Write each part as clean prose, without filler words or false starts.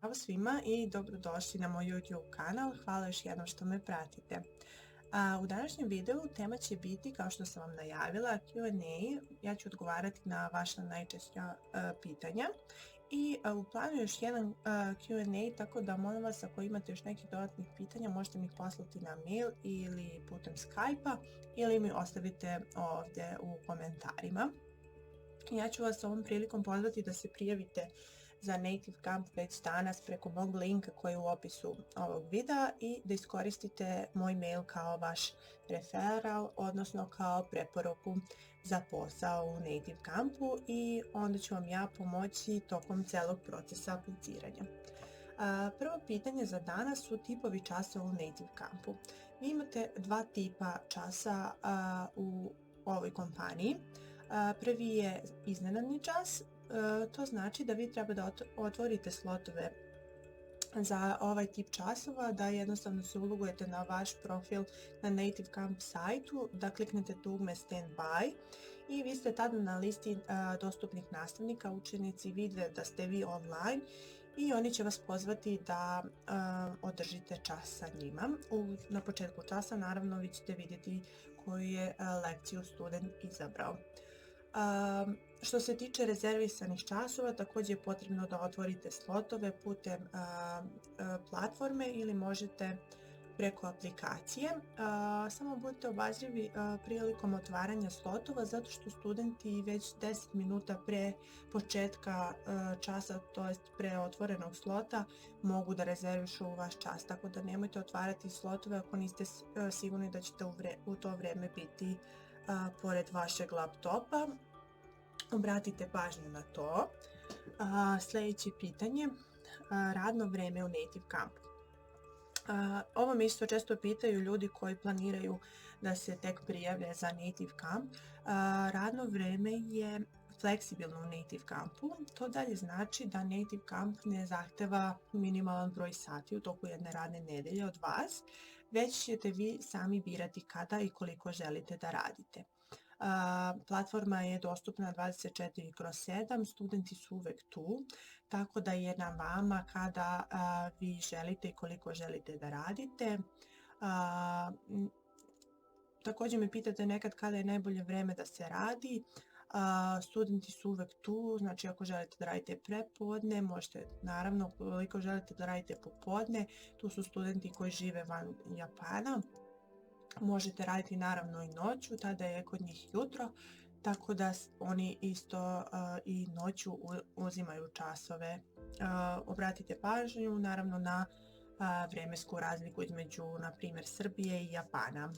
Ćao svima i dobrodošli na moj YouTube kanal. Hvala još jednom što me pratite. U današnjem videu tema će biti, kao što sam vam najavila, Q&A. Ja ću odgovarati na vaša najčešća pitanja. I u planu je još jedan Q&A, tako da molim vas, ako imate još nekih dodatnih pitanja, možete mi ih poslati na mail ili putem Skype-a ili mi ostavite ovdje u komentarima. Ja ću vas ovom prilikom pozvati da se prijavite za Native Camp već danas preko mog linka koji je u opisu ovog videa i da iskoristite moj mail kao vaš referral, odnosno kao preporuku za posao u Native Campu, i onda ću vam ja pomoći tokom celog procesa apliciranja. Prvo pitanje za danas su tipovi časa u Native Campu. Vi imate dva tipa časa u ovoj kompaniji. Prvi je iznenadni čas. To znači da vi treba da otvorite slotove za ovaj tip časova, da jednostavno se ulogujete na vaš profil na Native Camp sajtu, da kliknete dugme Standby i vi ste tada na listi dostupnih nastavnika. Učenici vide da ste vi online i oni će vas pozvati da održite čas sa njima. Na početku časa naravno vi ćete vidjeti koju je lekciju student izabrao. Što se tiče rezervisanih časova, također je potrebno da otvorite slotove putem platforme ili možete preko aplikacije. Samo budite obazrivi prilikom otvaranja slotova, zato što studenti već 10 minuta pre početka časa, to jest pre otvorenog slota, mogu da rezervišu vaš čas, tako da nemojte otvarati slotove ako niste sigurni da ćete u to vrijeme biti pored vašeg laptopa. Obratite pažnju na to. Sljedeće pitanje, radno vrijeme u Native Campu. Ovo me isto često pitaju ljudi koji planiraju da se tek prijave za Native Camp. Radno vrijeme je fleksibilno u Native Campu. To dalje znači da Native Camp ne zahteva minimalan broj sati u toku jedne radne nedelje od vas, već ćete vi sami birati kada i koliko želite da radite. Platforma je dostupna 24/7, studenti su uvek tu, tako da je na vama kada vi želite i koliko želite da radite. Također me pitate nekad kada je najbolje vrijeme da se radi. Studenti su uvek tu, znači ako želite da radite prepodne, možete, naravno, koliko želite da radite popodne, tu su studenti koji žive van Japana. Možete raditi naravno i noću, tada je kod njih jutro, tako da oni isto i noću uzimaju časove. Obratite pažnju naravno na vremensku razliku između, na primjer, Srbije i Japana.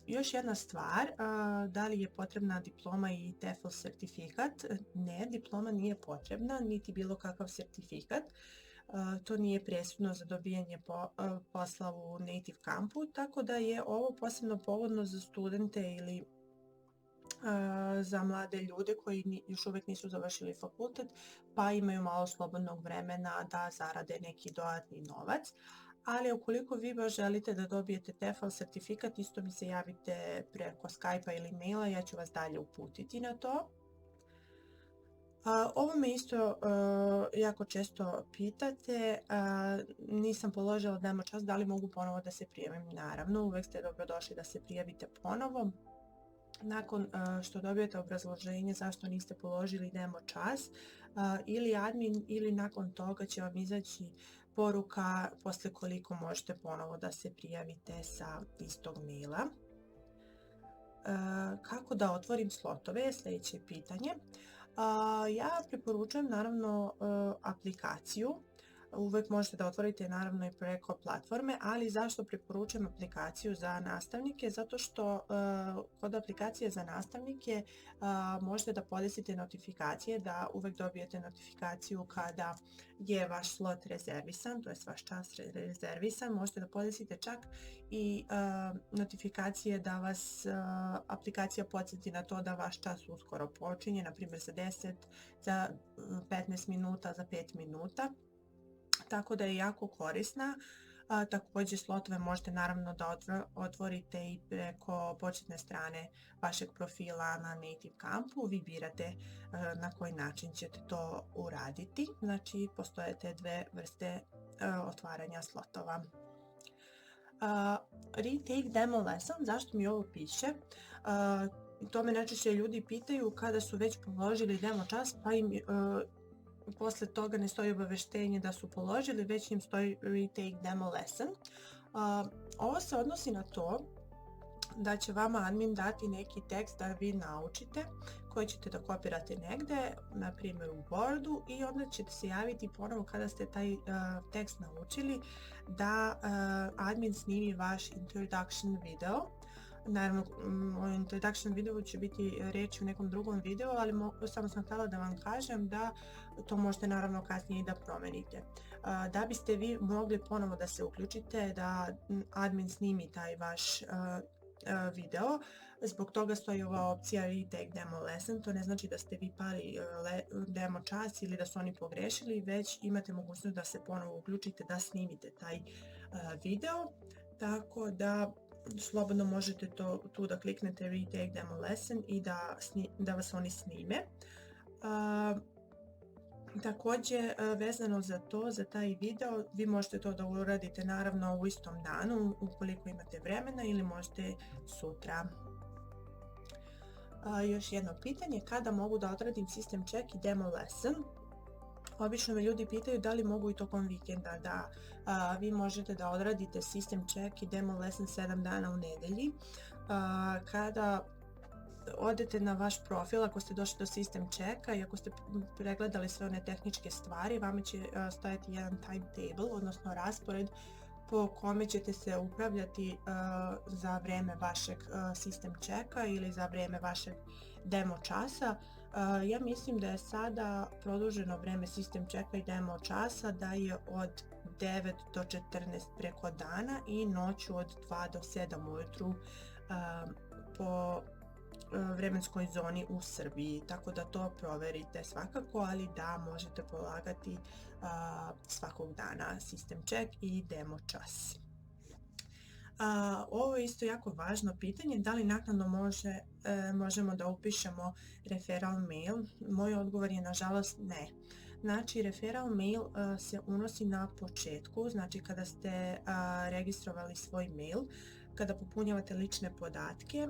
Još jedna stvar, da li je potrebna diploma i TEFL sertifikat? Ne, diploma nije potrebna, niti bilo kakav sertifikat. To nije presudno za dobijanje posla u Native Campu, tako da je ovo posebno pogodno za studente ili za mlade ljude koji još uvijek nisu završili fakultet pa imaju malo slobodnog vremena da zarade neki dodatni novac. Ali ukoliko vi baš želite da dobijete TEFL sertifikat, isto mi se javite preko Skype-a ili maila, ja ću vas dalje uputiti na to. Ovo me isto jako često pitate, nisam položila demo čas, da li mogu ponovo da se prijavim? Naravno, uvek ste dobrodošli da se prijavite ponovo. Nakon što dobijete obrazloženje zašto niste položili demo čas, ili admin ili nakon toga će vam izaći poruka posle koliko možete ponovo da se prijavite sa istog maila. Kako da otvorim slotove je sljedeće pitanje. Ja preporučujem naravno aplikaciju. Uvek možete da otvorite naravno i preko platforme, ali zašto preporučujem aplikaciju za nastavnike? Zato što kod aplikacije za nastavnike možete da podesite notifikacije, da uvek dobijete notifikaciju kada je vaš slot rezervisan, to je vaš čas rezervisan. Možete da podesite čak i notifikacije da vas aplikacija podsjeti na to da vaš čas uskoro počinje, na primjer za 10, za 15 minuta, za 5 minuta. Tako da je jako korisna. Također slotove možete naravno da otvorite i preko početne strane vašeg profila na Native Campu. Vi birate na koji način ćete to uraditi. Znači postoje te dve vrste otvaranja slotova. Retake demo lesson, zašto mi ovo piše? To me najčešće ljudi pitaju kada su već položili demo čas, pa im posle toga ne stoji obaveštenje da su položili, već im stoji retake demo lesson. Ovo se odnosi na to da će vama admin dati neki tekst da vi naučite, koji ćete da kopirate negde, na primjer u Wordu, i onda ćete se javiti ponovo kada ste taj tekst naučili da admin snimi vaš introduction video. Naravno, o introduction videu će biti reći u nekom drugom videu, ali samo sam htjela da vam kažem da to možete naravno kasnije i da promenite. Da biste vi mogli ponovo da se uključite, da admin snimi taj vaš video, zbog toga stoji ova opcija retake demo lesson. To ne znači da ste vi pali demo čas ili da su oni pogrešili, već imate mogućnost da se ponovo uključite, da snimite taj video, tako da slobodno možete tu da kliknete retake demo lesson i da vas oni snime. Također vezano za taj video, vi možete to da uradite naravno u istom danu ukoliko imate vremena, ili možete sutra. Još jedno pitanje, kada mogu da odradim system check i demo lesson? Obično me ljudi pitaju da li mogu i tokom vikenda. Da, vi možete da odradite system check i demo lesson 7 dana u nedelji. Kada odete na vaš profil, ako ste došli do system checka i ako ste pregledali sve one tehničke stvari, vama će stojati jedan timetable, odnosno raspored po kome ćete se upravljati za vreme vašeg system checka ili za vreme vašeg demo časa. Ja mislim da je sada produženo vreme system checka i demo časa, da je od 9 do 14 preko dana i noću od 2 do 7 ujutru po vremenskoj zoni u Srbiji, tako da to proverite svakako, ali da, možete polagati svakog dana system check i demo čas. Ovo je isto jako važno pitanje, da li naknadno možemo da upišemo referral mail. Moj odgovor je nažalost ne. Znači, referral mail se unosi na početku, znači kada ste registrovali svoj mail, kada popunjavate lične podatke.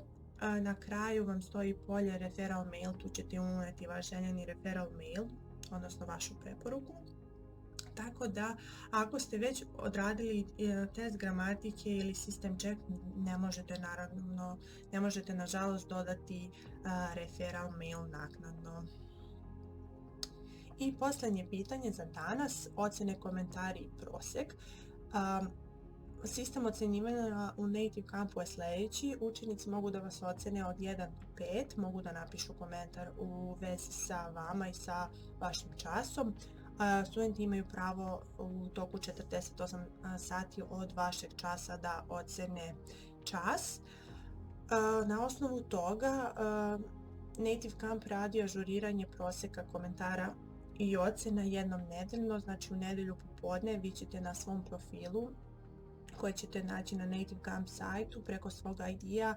Na kraju vam stoji polje referral mail, tu ćete uneti vaš željeni referral mail, odnosno vašu preporuku. Tako da, ako ste već odradili test gramatike ili system check, ne možete nažalost dodati referral mail naknadno. I posljednje pitanje za danas, ocjene, komentari i prosjek. Sistem ocjenjivanja u Native Campu je sljedeći. Učenici mogu da vas ocene od 1 do 5, mogu da napišu komentar u vezi sa vama i sa vašim časom. Studenti imaju pravo u toku 48 sati od vašeg časa da ocene čas. Na osnovu toga Native Camp radi ažuriranje prosjeka komentara i ocena jednom nedeljno, znači u nedelju popodne vi ćete na svom profilu koje ćete naći na Native Camp sajtu preko svog ID-a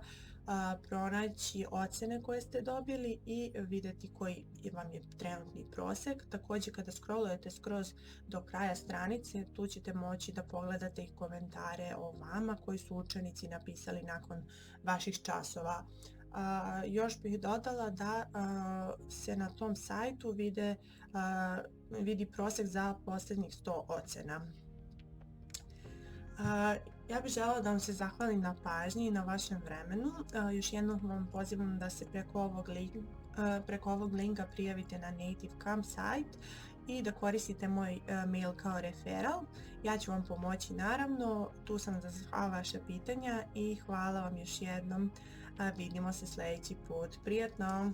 pronaći ocene koje ste dobili i vidjeti koji vam je trenutni prosjek. Također kada scrollujete skroz do kraja stranice, tu ćete moći da pogledate i komentare o vama koji su učenici napisali nakon vaših časova. Još bih dodala da se na tom sajtu vidi prosjek za posljednjih 100 ocena. Ja bih željela da vam se zahvalim na pažnji i na vašem vremenu. Još jednom vam pozivam da se preko ovog linka prijavite na Native Camp sajt i da koristite moj mail kao referral. Ja ću vam pomoći naravno, tu sam za sva vaša pitanja i hvala vam još jednom. Vidimo se sljedeći put. Prijatno!